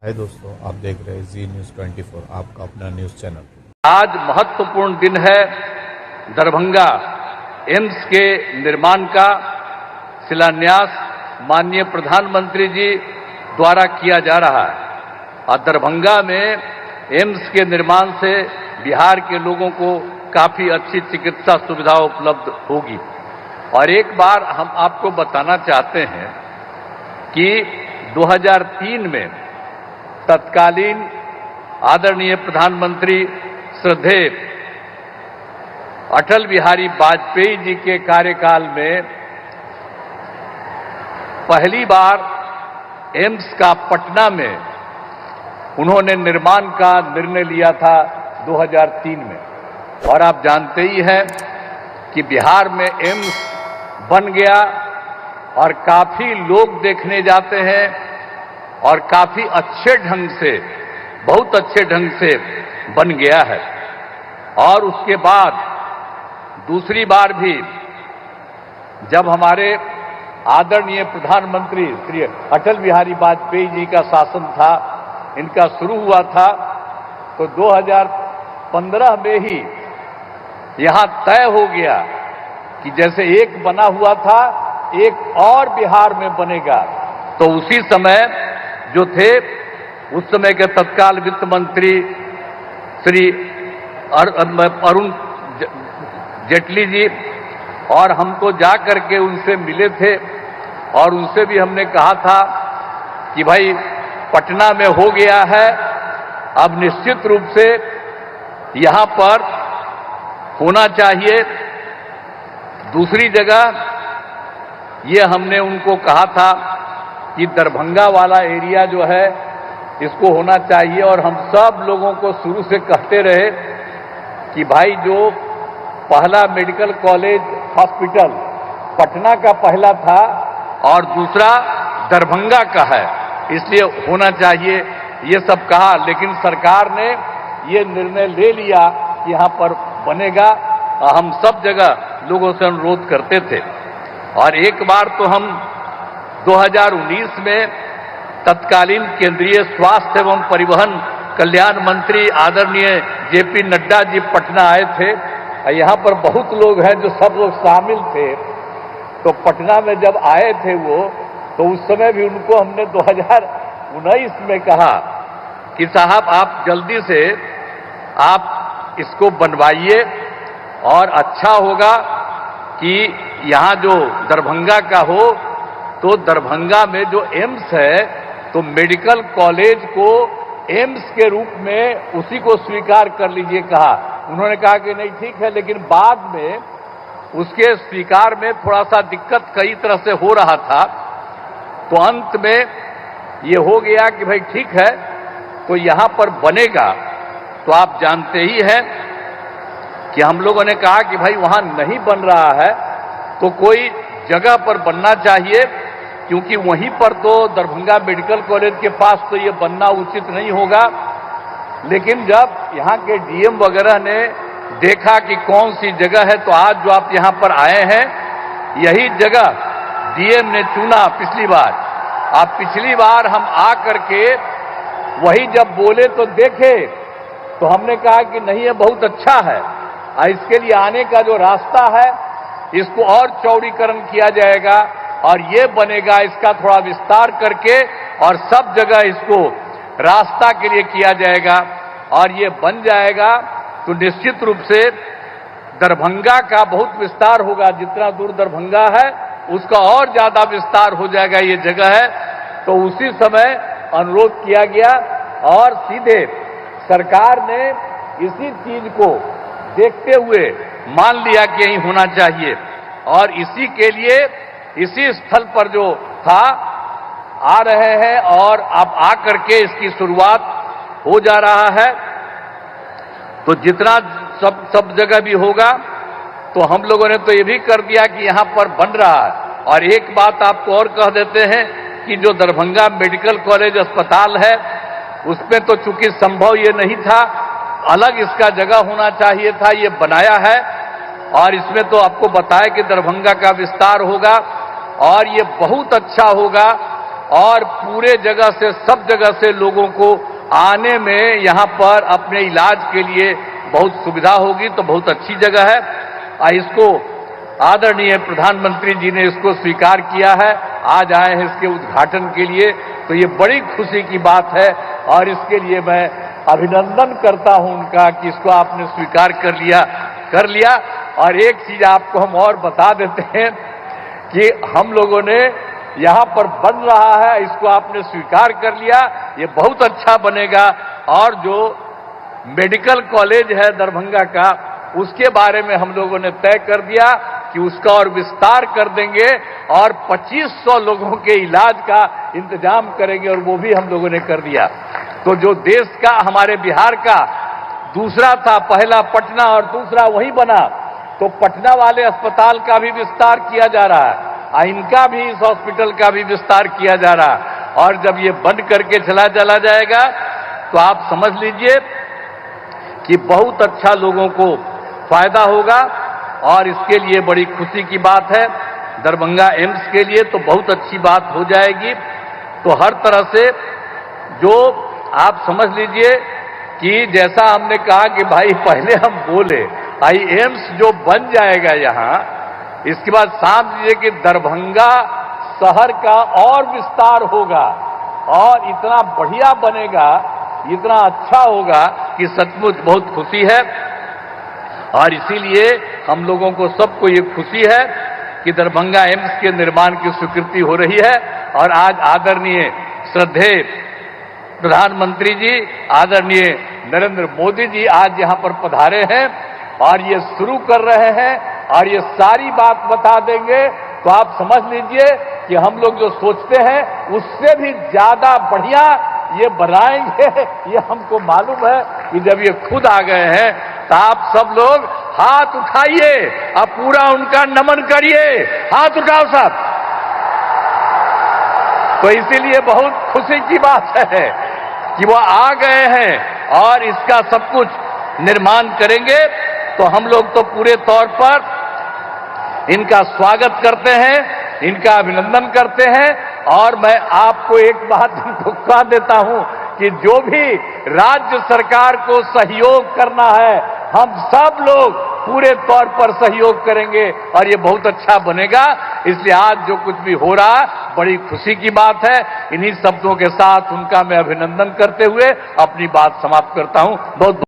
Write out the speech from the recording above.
हाय दोस्तों, आप देख रहे हैं जी न्यूज़ 24, आपका अपना न्यूज़ चैनल। आज महत्वपूर्ण दिन है। दरभंगा एम्स के निर्माण का शिलान्यास माननीय प्रधानमंत्री जी द्वारा किया जा रहा है और दरभंगा में एम्स के निर्माण से बिहार के लोगों को काफी अच्छी चिकित्सा सुविधा उपलब्ध होगी। और एक बार हम आपको बताना चाहते हैं कि 2003 में तत्कालीन आदरणीय प्रधानमंत्री श्रद्धेय अटल बिहारी वाजपेयी जी के कार्यकाल में पहली बार एम्स का पटना में उन्होंने निर्माण का निर्णय लिया था 2003 में। और आप जानते ही हैं कि बिहार में एम्स बन गया और काफी लोग देखने जाते हैं और काफी अच्छे ढंग से, बहुत अच्छे ढंग से बन गया है। और उसके बाद दूसरी बार भी जब हमारे आदरणीय प्रधानमंत्री श्री अटल बिहारी वाजपेयी जी का शासन था, इनका शुरू हुआ था, तो 2015 में ही यहां तय हो गया कि जैसे एक बना हुआ था, एक और बिहार में बनेगा। तो उसी समय जो थे, उस समय के तत्काल वित्त मंत्री श्री अरुण जेटली जी, और हम तो जा करके उनसे मिले थे और उनसे भी हमने कहा था कि भाई पटना में हो गया है, अब निश्चित रूप से यहां पर होना चाहिए। दूसरी जगह ये हमने उनको कहा था कि दरभंगा वाला एरिया जो है इसको होना चाहिए। और हम सब लोगों को शुरू से कहते रहे कि भाई जो पहला मेडिकल कॉलेज हॉस्पिटल पटना का पहला था और दूसरा दरभंगा का है, इसलिए होना चाहिए, ये सब कहा। लेकिन सरकार ने ये निर्णय ले लिया कि यहाँ पर बनेगा। हम सब जगह लोगों से अनुरोध करते थे। और एक बार तो हम 2019 में तत्कालीन केंद्रीय स्वास्थ्य एवं परिवहन कल्याण मंत्री आदरणीय जेपी नड्डा जी पटना आए थे। यहाँ पर बहुत लोग हैं जो सब लोग शामिल थे। तो पटना में जब आए थे वो, तो उस समय भी उनको हमने 2019 में कहा कि साहब आप जल्दी से आप इसको बनवाइए और अच्छा होगा कि यहाँ जो दरभंगा का हो, तो दरभंगा में जो एम्स है तो मेडिकल कॉलेज को एम्स के रूप में उसी को स्वीकार कर लीजिए कहा। उन्होंने कहा कि नहीं ठीक है, लेकिन बाद में उसके स्वीकार में थोड़ा सा दिक्कत कई तरह से हो रहा था। तो अंत में ये हो गया कि भाई ठीक है, तो यहाँ पर बनेगा। तो आप जानते ही हैं कि हम लोगों ने कहा कि भाई वहां नहीं बन रहा है तो कोई जगह पर बनना चाहिए, क्योंकि वहीं पर तो दरभंगा मेडिकल कॉलेज के पास तो ये बनना उचित नहीं होगा। लेकिन जब यहाँ के डीएम वगैरह ने देखा कि कौन सी जगह है, तो आज जो आप यहाँ पर आए हैं, यही जगह डीएम ने चुना पिछली बार। आप पिछली बार हम आ करके वही जब बोले तो देखे, तो हमने कहा कि नहीं ये बहुत अच्छा है, इसके लिए आने का जो रास्ता है इसको और चौड़ीकरण किया जाएगा और ये बनेगा, इसका थोड़ा विस्तार करके और सब जगह इसको रास्ता के लिए किया जाएगा और ये बन जाएगा। तो निश्चित रूप से दरभंगा का बहुत विस्तार होगा। जितना दूर दरभंगा है उसका और ज्यादा विस्तार हो जाएगा ये जगह है। तो उसी समय अनुरोध किया गया और सीधे सरकार ने इसी चीज को देखते हुए मान लिया कि यही होना चाहिए। और इसी के लिए इसी स्थल पर जो था आ रहे हैं और अब आ करके इसकी शुरुआत हो जा रहा है। तो जितना सब जगह भी होगा, तो हम लोगों ने तो ये भी कर दिया कि यहाँ पर बन रहा है। और एक बात आपको और कह देते हैं कि जो दरभंगा मेडिकल कॉलेज अस्पताल है, उसमें तो चूंकि संभव ये नहीं था, अलग इसका जगह होना चाहिए था, ये बनाया है। और इसमें तो आपको बताया कि दरभंगा का विस्तार होगा और ये बहुत अच्छा होगा और पूरे जगह से, सब जगह से लोगों को आने में यहां पर अपने इलाज के लिए बहुत सुविधा होगी, तो बहुत अच्छी जगह है। इसको आदरणीय प्रधानमंत्री जी ने इसको स्वीकार किया है, आज आए हैं इसके उद्घाटन के लिए, तो ये बड़ी खुशी की बात है और इसके लिए मैं अभिनंदन करता हूं उनका कि इसको आपने स्वीकार कर लिया। और एक चीज आपको हम और बता देते हैं कि हम लोगों ने यहां पर बन रहा है, इसको आपने स्वीकार कर लिया, ये बहुत अच्छा बनेगा। और जो मेडिकल कॉलेज है दरभंगा का, उसके बारे में हम लोगों ने तय कर दिया कि उसका और विस्तार कर देंगे और 2500 लोगों के इलाज का इंतजाम करेंगे, और वो भी हम लोगों ने कर दिया। तो जो देश का, हमारे बिहार का दूसरा था, पहला पटना और दूसरा वहीं बना, तो पटना वाले अस्पताल का भी विस्तार किया जा रहा है, इनका भी, इस हॉस्पिटल का भी विस्तार किया जा रहा है। और जब ये बंद करके चला जाएगा तो आप समझ लीजिए कि बहुत अच्छा लोगों को फायदा होगा, और इसके लिए बड़ी खुशी की बात है। दरभंगा एम्स के लिए तो बहुत अच्छी बात हो जाएगी। तो हर तरह से जो आप समझ लीजिए कि जैसा हमने कहा कि भाई पहले हम बोले, भाई एम्स जो बन जाएगा यहां, इसके बाद समझ लीजिए कि दरभंगा शहर का और विस्तार होगा और इतना बढ़िया बनेगा, इतना अच्छा होगा कि सचमुच बहुत खुशी है। और इसीलिए हम लोगों को सबको ये खुशी है कि दरभंगा एम्स के निर्माण की स्वीकृति हो रही है। और आज आदरणीय श्रद्धेय प्रधानमंत्री जी, आदरणीय नरेंद्र मोदी जी आज यहां पर पधारे हैं और ये शुरू कर रहे हैं, और ये सारी बात बता देंगे। तो आप समझ लीजिए कि हम लोग जो सोचते हैं उससे भी ज्यादा बढ़िया ये बनाएंगे, ये हमको मालूम है कि जब ये खुद आ गए हैं तो आप सब लोग हाथ उठाइए और पूरा उनका नमन करिए। हाथ उठाओ साहब। तो इसीलिए बहुत खुशी की बात है कि वो आ गए हैं और इसका सब कुछ निर्माण करेंगे। तो हम लोग तो पूरे तौर पर इनका स्वागत करते हैं, इनका अभिनंदन करते हैं। और मैं आपको एक बात कह देता हूं कि जो भी राज्य सरकार को सहयोग करना है, हम सब लोग पूरे तौर पर सहयोग करेंगे और ये बहुत अच्छा बनेगा। इसलिए आज जो कुछ भी हो रहा है बड़ी खुशी की बात है। इन्हीं शब्दों के साथ उनका मैं अभिनंदन करते हुए अपनी बात समाप्त करता हूं। बहुत